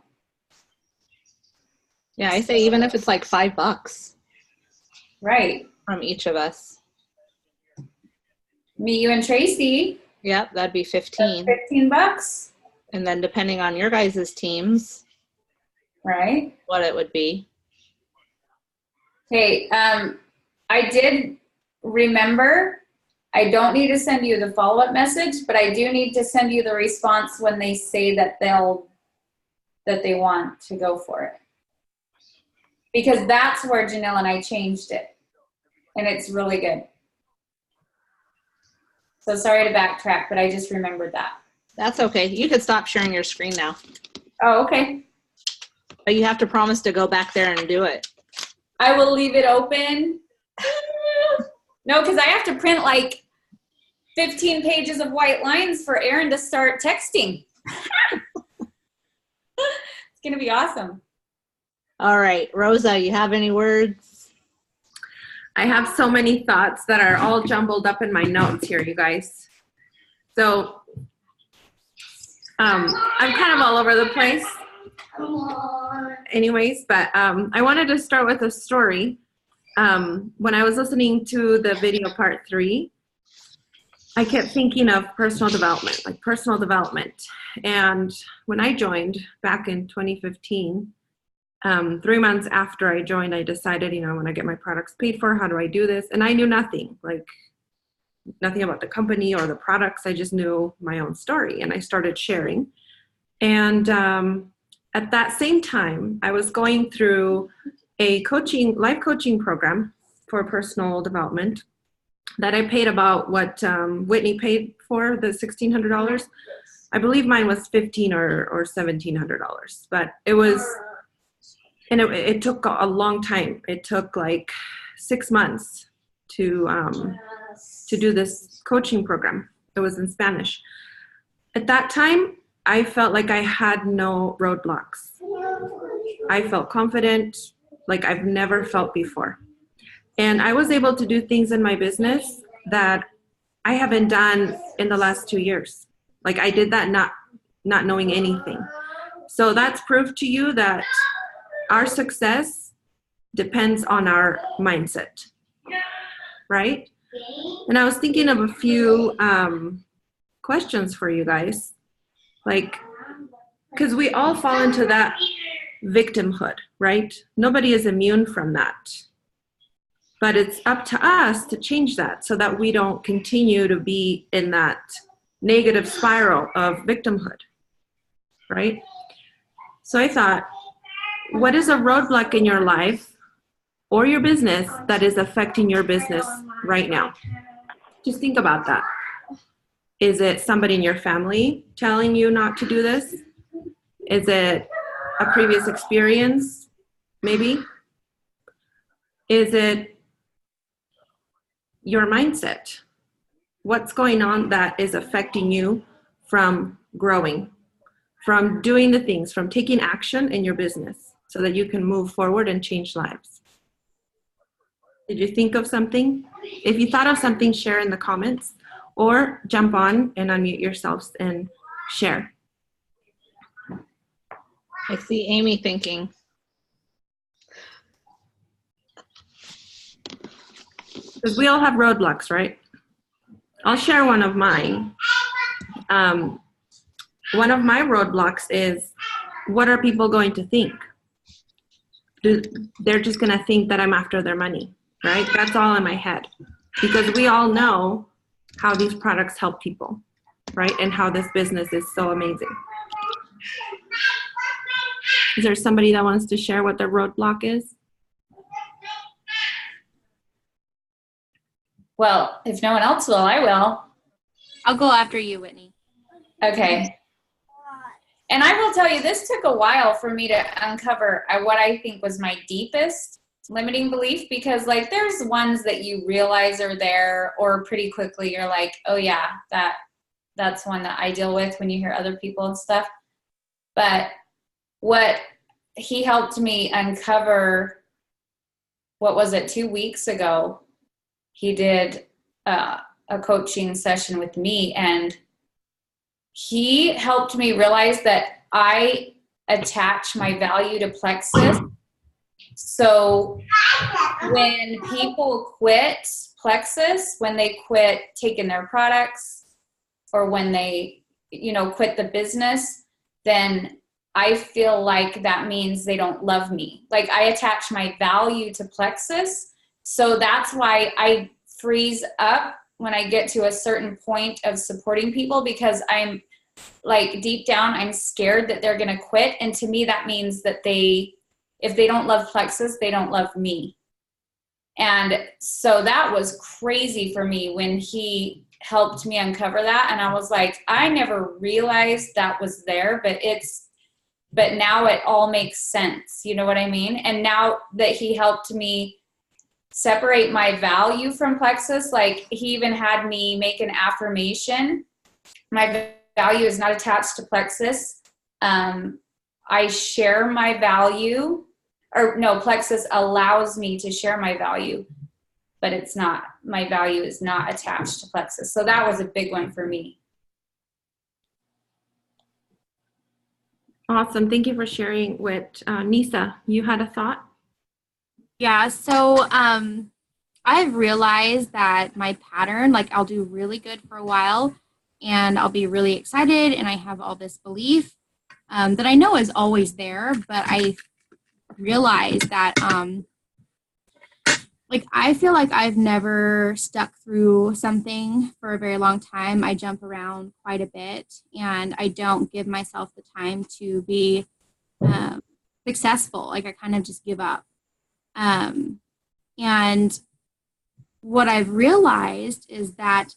Speaker 2: I say even if it's like $5.
Speaker 1: Right.
Speaker 2: From each of us.
Speaker 1: Me, you, and Tracy.
Speaker 2: Yep, that'd be 15.
Speaker 1: That's $15.
Speaker 2: And then depending on your guys' teams.
Speaker 1: Right.
Speaker 2: What it would be.
Speaker 1: Okay, I did remember I don't need to send you the follow-up message, but I do need to send you the response when they say that they want to go for it. Because that's where Janelle and I changed it. And it's really good. So sorry to backtrack, but I just remembered that.
Speaker 2: That's okay. You can stop sharing your screen now.
Speaker 1: Oh, okay.
Speaker 2: But you have to promise to go back there and do it.
Speaker 1: I will leave it open. No, because I have to print like 15 pages of white lines for Aaron to start texting. It's going to be awesome.
Speaker 2: All right. Rosa, you have any words?
Speaker 3: I have so many thoughts that are all jumbled up in my notes here, you guys. So I'm kind of all over the place. Anyways, but I wanted to start with a story. When I was listening to the video part 3, I kept thinking of personal development. And when I joined back in 2015, 3 months after I joined, I decided, I want to get my products paid for. How do I do this? And I knew nothing about the company or the products. I just knew my own story, and I started sharing. And at that same time, I was going through a life coaching program for personal development that I paid about what Whitney paid for, the $1,600. I believe mine was $1,500 or $1,700, but it was, and it took a long time. It took like 6 months to do this coaching program. It was in Spanish. At that time, I felt like I had no roadblocks. I felt confident like I've never felt before. And I was able to do things in my business that I haven't done in the last 2 years. Like I did that not knowing anything. So that's proof to you that our success depends on our mindset, right? And I was thinking of a few questions for you guys. Like, because we all fall into that victimhood, right? Nobody is immune from that. But it's up to us to change that so that we don't continue to be in that negative spiral of victimhood, right? So I thought, what is a roadblock in your life or your business that is affecting your business right now? Just think about that. Is it somebody in your family telling you not to do this? Is it a previous experience, maybe? Is it your mindset? What's going on that is affecting you from growing, from doing the things, from taking action in your business so that you can move forward and change lives? Did you think of something? If you thought of something, share in the comments or jump on and unmute yourselves and share.
Speaker 2: I see Amy thinking.
Speaker 3: Because we all have roadblocks, right? I'll share one of mine. One of my roadblocks is, what are people going to think? They're just going to think that I'm after their money, right? That's all in my head. Because we all know how these products help people, right? And how this business is so amazing. Is there somebody that wants to share what their roadblock is?
Speaker 1: Well, if no one else will, I will.
Speaker 5: I'll go after you, Whitney.
Speaker 1: Okay. And I will tell you, this took a while for me to uncover what I think was my deepest limiting belief, because like there's ones that you realize are there, or pretty quickly you're like, oh yeah, that's one that I deal with when you hear other people and stuff. But what he helped me uncover, what was it, 2 weeks ago, he did a coaching session with me, and he helped me realize that I attach my value to plexus. So when people quit plexus, when they quit taking their products, or when they, quit the business, then I feel like that means they don't love me. Like I attach my value to plexus. So that's why I freeze up get to a certain point of supporting people, because I'm like deep down, I'm scared that they're going to quit. And to me, that means that if they don't love Plexus, they don't love me. And so that was crazy for me when he helped me uncover that. And I was like, I never realized that was there, but now it all makes sense. You know what I mean? And now that he helped me separate my value from Plexus, like he even had me make an affirmation. My value is not attached to Plexus. I share my value, or no, Plexus allows me to share my value, but it's not, my value is not attached to Plexus. So that was a big one for me.
Speaker 3: Awesome. Thank you for sharing. With Nisa, you had a thought?
Speaker 8: Yeah, so I've realized that my pattern, like I'll do really good for a while and I'll be really excited and I have all this belief that I know is always there, but I realize that like I feel like I've never stuck through something for a very long time. I jump around quite a bit and I don't give myself the time to be successful. Like I kind of just give up. And what I've realized is that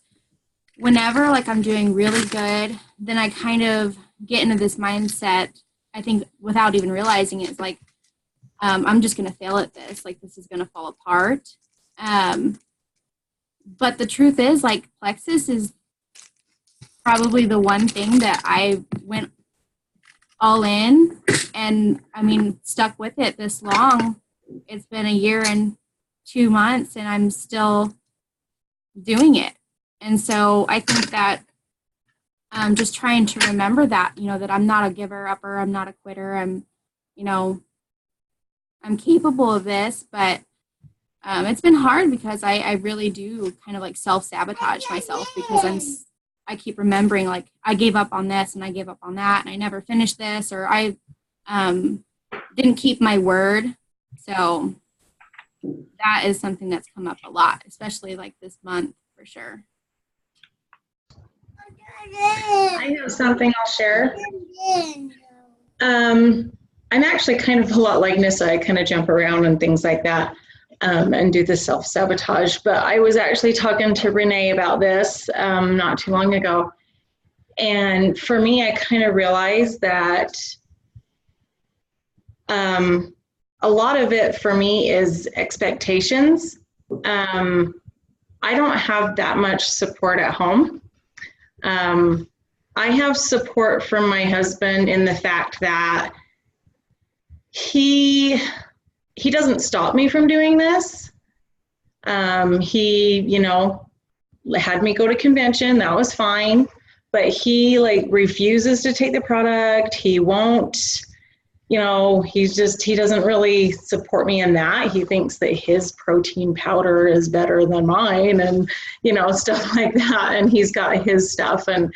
Speaker 8: whenever like I'm doing really good, then I kind of get into this mindset, I think without even realizing it, it's like, I'm just going to fail at this. Like this is going to fall apart. But the truth is like Plexus is probably the one thing that I went all in and I mean, stuck with it this long. It's been a year and 2 months and I'm still doing it. And so I think that I'm just trying to remember that, you know, that I'm not a giver upper, I'm not a quitter. I'm capable of this, but it's been hard because I really do kind of like self-sabotage myself because I keep remembering like I gave up on this and I gave up on that and I never finished this, or I didn't keep my word. So that is something that's come up a lot, especially like this month for sure.
Speaker 9: I have something I'll share. I'm actually kind of a lot like Nissa. I kind of jump around and things like that and do the self-sabotage. But I was actually talking to Renee about this not too long ago. And for me, I kind of realized that a lot of it for me is expectations. I don't have that much support at home. I have support from my husband in the fact that he doesn't stop me from doing this. He, had me go to convention, that was fine, but he like refuses to take the product. He won't, he doesn't really support me in that. He thinks that his protein powder is better than mine and, stuff like that. And he's got his stuff and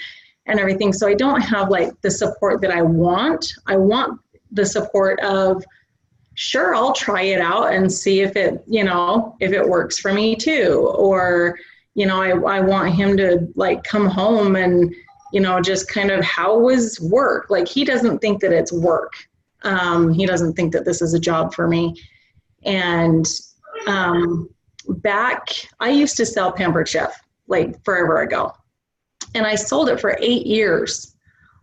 Speaker 9: everything. So I don't have like the support that I want. I want the support of, sure, I'll try it out and see if it, if it works for me too. Or, I want him to like come home and, just kind of, how was work? Like he doesn't think that it's work. He doesn't think that this is a job for me. And I used to sell Pampered Chef like forever ago. And I sold it for 8 years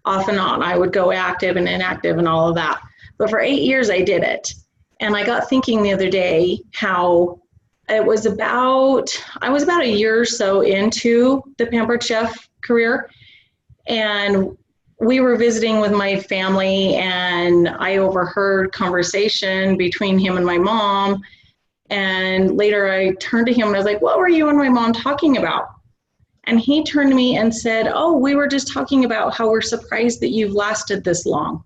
Speaker 9: off and on. I would go active and inactive and all of that. But for 8 years I did it. And I got thinking the other day how I was about a year or so into the Pampered Chef career. And we were visiting with my family and I overheard conversation between him and my mom. And later I turned to him and I was like, what were you and my mom talking about? And he turned to me and said, oh, we were just talking about how we're surprised that you've lasted this long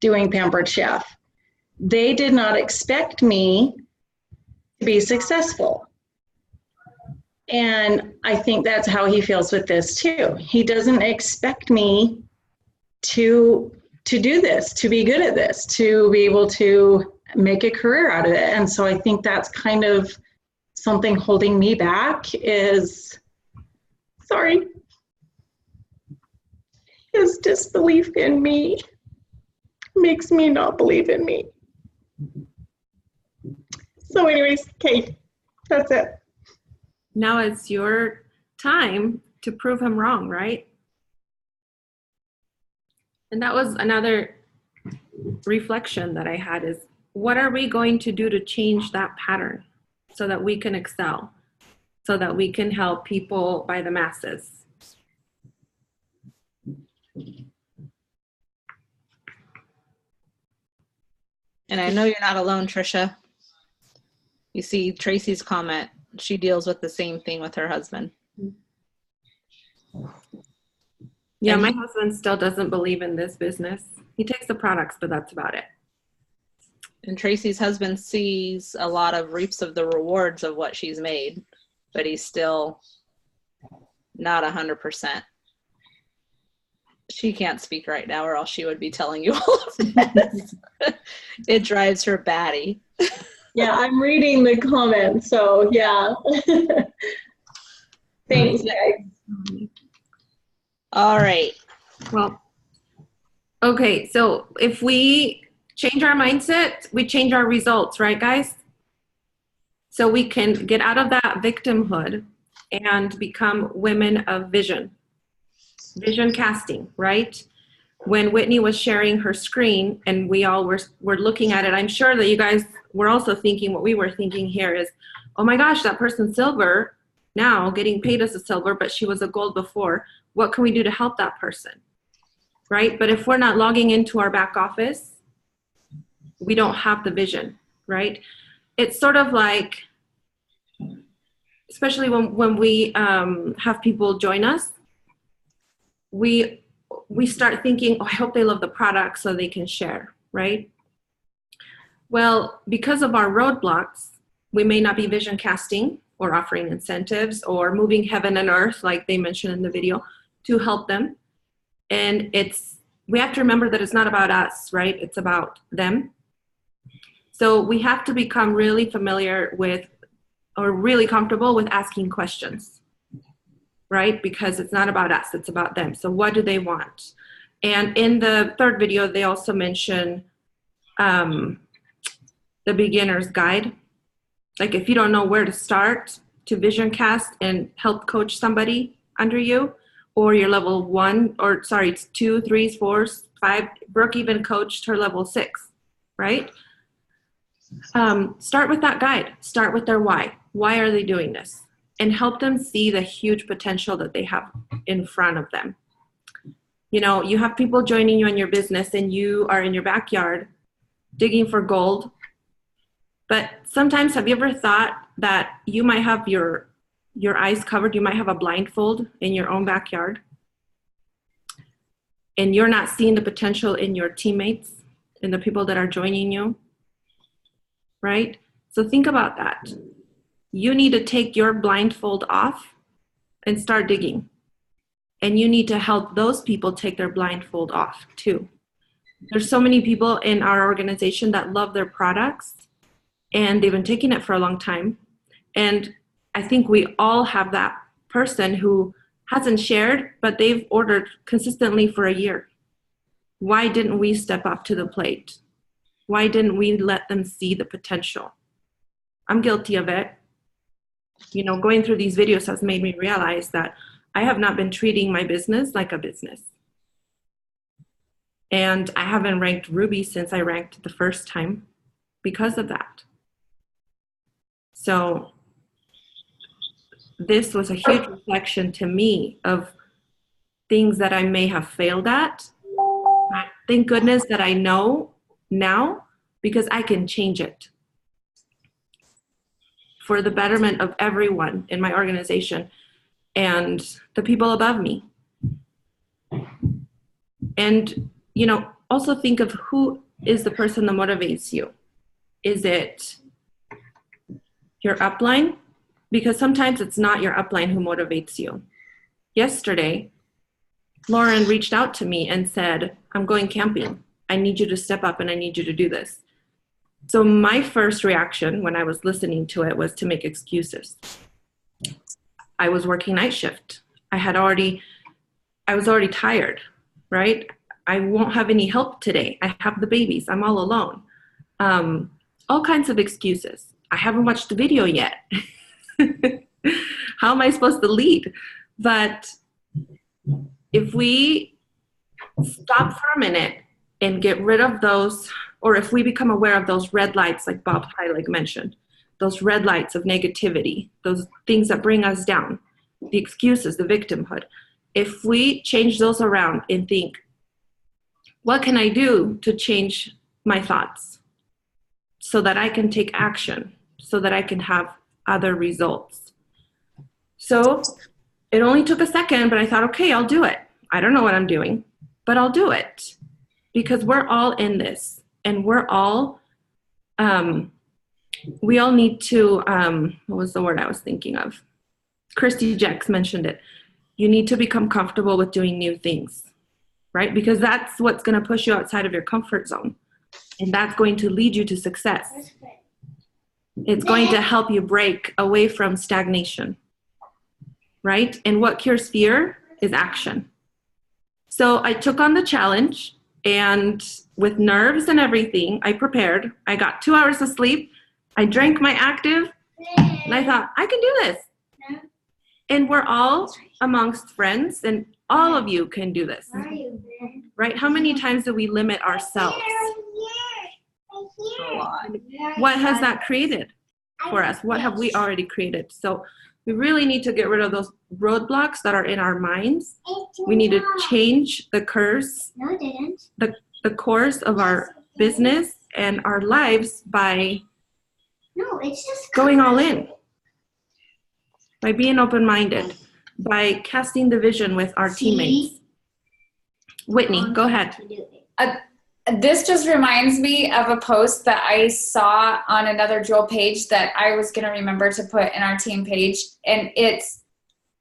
Speaker 9: doing Pampered Chef. They did not expect me to be successful. And I think that's how he feels with this too. He doesn't expect me to do this, to be good at this, to be able to make a career out of it. And so I think that's kind of something holding me back is Sorry. His disbelief in me makes me not believe in me. So anyways, okay, that's it.
Speaker 3: Now it's your time to prove him wrong, right? And that was another reflection that I had is, what are we going to do to change that pattern so that we can excel, so that we can help people by the masses?
Speaker 2: And I know you're not alone, Trisha. You see Tracy's comment. She deals with the same thing with her husband.
Speaker 3: Yeah,
Speaker 2: And
Speaker 3: my husband still doesn't believe in this business. He takes the products, but that's about it.
Speaker 2: And Tracy's husband sees a lot of reaps of the rewards of what she's made, but he's still not 100%. She can't speak right now, or else she would be telling you all of this. It drives her batty.
Speaker 9: Yeah, I'm reading the comments, so yeah. Thanks, guys.
Speaker 2: All right.
Speaker 3: Well, okay, so if we change our mindset, we change our results, right, guys? So we can get out of that victimhood and become women of vision. Vision casting, right? When Whitney was sharing her screen and we all were looking at it, I'm sure that you guys were also thinking what we were thinking here is, oh my gosh, that person's silver now, getting paid as a silver, but she was a gold before. What can we do to help that person, right? But if we're not logging into our back office, we don't have the vision, right? It's sort of like, especially when we have people join us, we start thinking, oh, I hope they love the product so they can share, right? Well, because of our roadblocks, we may not be vision casting or offering incentives or moving heaven and earth, like they mentioned in the video, to help them. And we have to remember that it's not about us, right? It's about them. So we have to become really familiar with, or really comfortable with asking questions, right? Because it's not about us, it's about them. So what do they want? And in the third video, they also mention the beginner's guide. Like if you don't know where to start to vision cast and help coach somebody under you, or your level 1, or sorry, it's 2, 3, 4, 5. Brooke even coached her level 6, right? Start with that guide. Start with their why. Why are they doing this? And help them see the huge potential that they have in front of them. You know, you have people joining you in your business and you are in your backyard digging for gold. But sometimes, have you ever thought that you might have your eyes covered, you might have a blindfold in your own backyard, and you're not seeing the potential in your teammates and the people that are joining you, right? So think about that. You need to take your blindfold off and start digging. And you need to help those people take their blindfold off too. There's so many people in our organization that love their products and they've been taking it for a long time. And I think we all have that person who hasn't shared, but they've ordered consistently for a year. Why didn't we step up to the plate? Why didn't we let them see the potential? I'm guilty of it. You know, going through these videos has made me realize that I have not been treating my business like a business. And I haven't ranked Ruby since I ranked the first time because of that. So this was a huge reflection to me of things that I may have failed at. Thank goodness that I know now, because I can change it for the betterment of everyone in my organization and the people above me. And, you know, also think of who is the person that motivates you. Is it your upline? Because sometimes it's not your upline who motivates you. Yesterday, Lauren reached out to me and said, I'm going camping. I need you to step up and I need you to do this. So my first reaction when I was listening to it was to make excuses. I was working night shift. I was already tired, right? I won't have any help today. I have the babies. I'm all alone. All kinds of excuses. I haven't watched the video yet. How am I supposed to lead? But if we stop for a minute and get rid of those, or if we become aware of those red lights, like Bob Heilig mentioned, those red lights of negativity, those things that bring us down, the excuses, the victimhood, if we change those around and think, what can I do to change my thoughts so that I can take action, so that I can have other results? So it only took a second, but I thought, okay, I'll do it. I don't know what I'm doing, but I'll do it, because we're all in this, and we're all, we all need to, what was the word I was thinking of? Christy Jex mentioned it. You need to become comfortable with doing new things, right? Because that's what's going to push you outside of your comfort zone. And that's going to lead you to success. It's going to help you break away from stagnation, right? And what cures fear is action. So I took on the challenge, and with nerves and everything, I prepared. I got 2 hours of sleep. I drank my active, and I thought, I can do this. And we're all amongst friends, and all of you can do this, right? How many times do we limit ourselves?
Speaker 2: A lot.
Speaker 3: What has that created for us? What have we already created? So we really need to get rid of those roadblocks that are in our minds. We need to change the course, the course of our business and our lives by going all in, by being open-minded, by casting the vision with our teammates. Whitney, go ahead.
Speaker 1: This just reminds me of a post that I saw on another Jewel page that I was going to remember to put in our team page, and it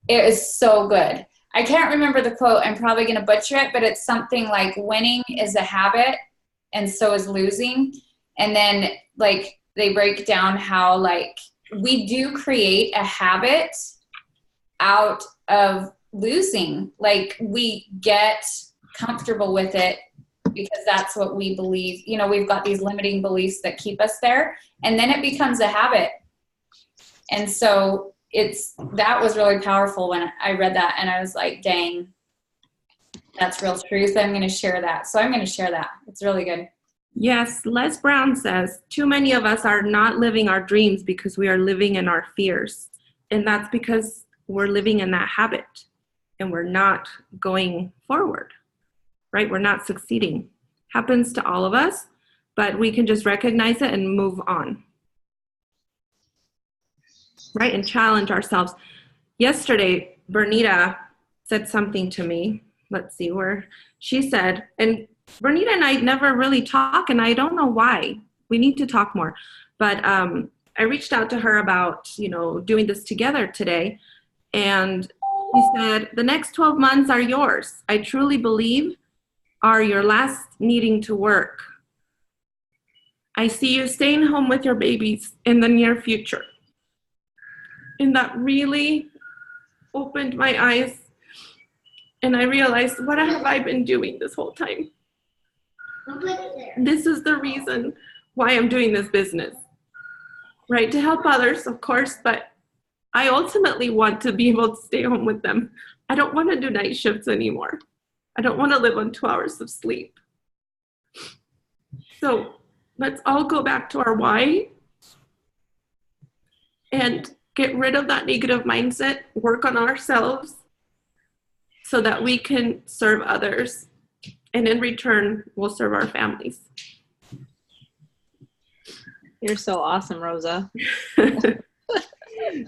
Speaker 1: is so good. I can't remember the quote. I'm probably going to butcher it, but it's something like, winning is a habit and so is losing. And then like they break down how like we do create a habit out of losing. Like we get comfortable with it because that's what we believe. You know, we've got these limiting beliefs that keep us there, and then it becomes a habit. And so that was really powerful when I read that, and I was like, dang, that's real truth. I'm going to share that. So I'm going to share that. It's really good.
Speaker 3: Yes, Les Brown says, too many of us are not living our dreams because we are living in our fears. And that's because we're living in that habit and we're not going forward, right? We're not succeeding. Happens to all of us, but we can just recognize it and move on, right? And challenge ourselves. Yesterday, Bernita said something to me. Let's see where she said, and Bernita and I never really talk, and I don't know why. We need to talk more. But I reached out to her about, doing this together today. And she said, the next 12 months are yours. I truly believe are your last needing to work. I see you staying home with your babies in the near future. And that really opened my eyes. And I realized, what have I been doing this whole time? This is the reason why I'm doing this business, right? To help others, of course, but I ultimately want to be able to stay home with them. I don't want to do night shifts anymore. I don't want to live on 2 hours of sleep. So let's all go back to our why and get rid of that negative mindset, work on ourselves so that we can serve others. And in return, we'll serve our families.
Speaker 2: You're so awesome, Rosa.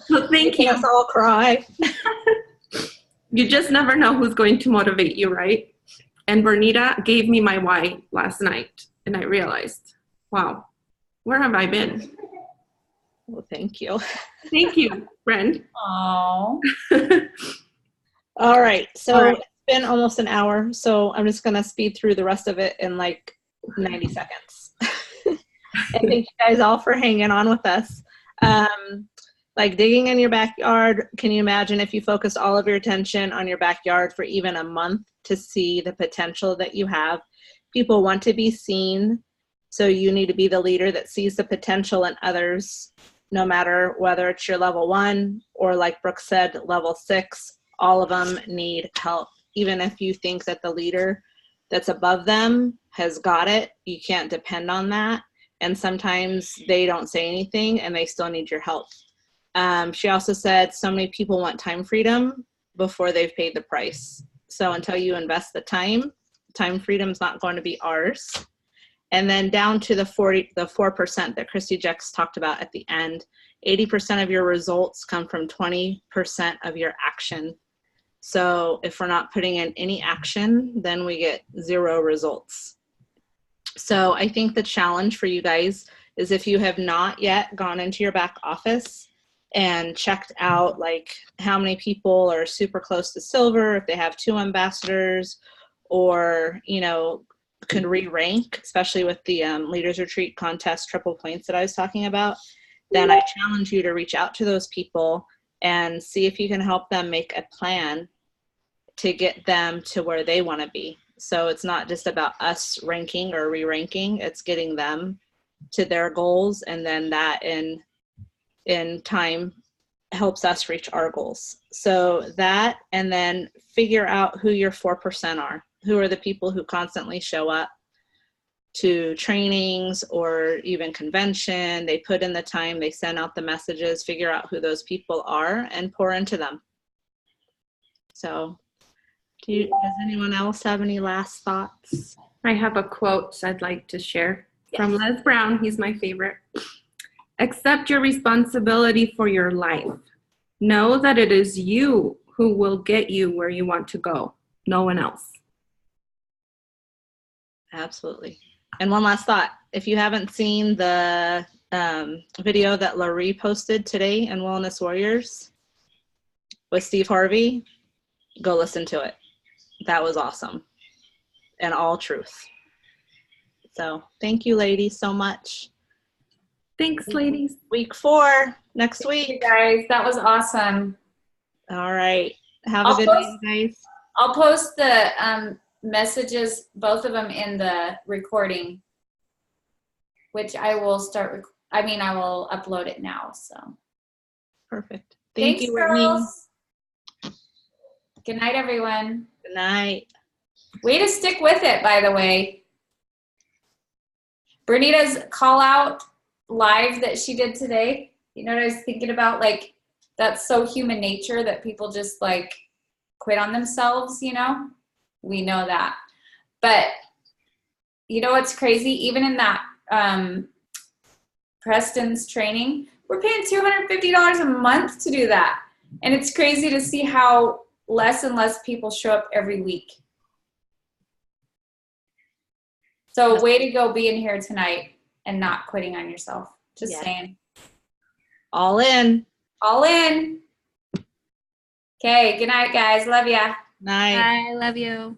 Speaker 3: So thank you.
Speaker 2: Let's all cry.
Speaker 3: You just never know who's going to motivate you, right? And Bernita gave me my why last night, and I realized, wow, where have I been?
Speaker 2: Well, thank you.
Speaker 3: Thank you, friend.
Speaker 1: Oh.
Speaker 2: All right. So it's been almost an hour, so I'm just going to speed through the rest of it in like 90 seconds. And thank you guys all for hanging on with us. Like digging in your backyard, can you imagine if you focused all of your attention on your backyard for even a month to see the potential that you have? People want to be seen, so you need to be the leader that sees the potential in others, no matter whether it's your level 1 or, like Brooke said, level 6. All of them need help. Even if you think that the leader that's above them has got it, you can't depend on that. And sometimes they don't say anything and they still need your help. She also said so many people want time freedom before they've paid the price. So until you invest the time freedom is not going to be ours. And then down to the 4% that Christy Jex talked about at the end, 80% of your results come from 20% of your action. So if we're not putting in any action, then we get 0 results. So I think the challenge for you guys is if you have not yet gone into your back office and checked out like how many people are super close to silver, if they have 2 ambassadors, or, you know, could re-rank, especially with the Leaders Retreat contest triple points that I was talking about, then I challenge you to reach out to those people and see if you can help them make a plan to get them to where they want to be. So it's not just about us ranking or re-ranking, it's getting them to their goals, and then that in time helps us reach our goals. So that, and then figure out who your 4% are. Who are the people who constantly show up to trainings or even convention? They put in the time, they send out the messages, figure out who those people are and pour into them. So does anyone else have any last thoughts?
Speaker 3: I have a quote I'd like to share from Les Brown. He's my favorite. Accept your responsibility for your life. Know that it is you who will get you where you want to go, no one else.
Speaker 2: Absolutely. And one last thought. If you haven't seen the video that Laurie posted today in Wellness Warriors with Steve Harvey, go listen to it. That was awesome and all truth. So thank you, ladies, so much.
Speaker 3: Thanks, ladies.
Speaker 2: Week 4 next
Speaker 1: Thank you
Speaker 2: week.
Speaker 1: guys, that was awesome.
Speaker 2: All right. Have a good night, guys.
Speaker 1: I'll post the messages, both of them, in the recording, which I will I will upload it now. So
Speaker 2: perfect.
Speaker 1: Thanks,
Speaker 2: you,
Speaker 1: girls. Whitney. Good night, everyone.
Speaker 2: Good night.
Speaker 1: Way to stick with it, by the way. Bernita's call out live that she did today. You know what I was thinking about? Like, that's so human nature that people just like quit on themselves, you know? We know that. But you know what's crazy? Even in that Preston's training, we're paying $250 a month to do that. And it's crazy to see how less and less people show up every week. So way to go being here tonight and not quitting on yourself. Just saying.
Speaker 2: All in.
Speaker 1: All in. Okay, good night, guys. Love ya.
Speaker 2: Night.
Speaker 8: Bye. Love you.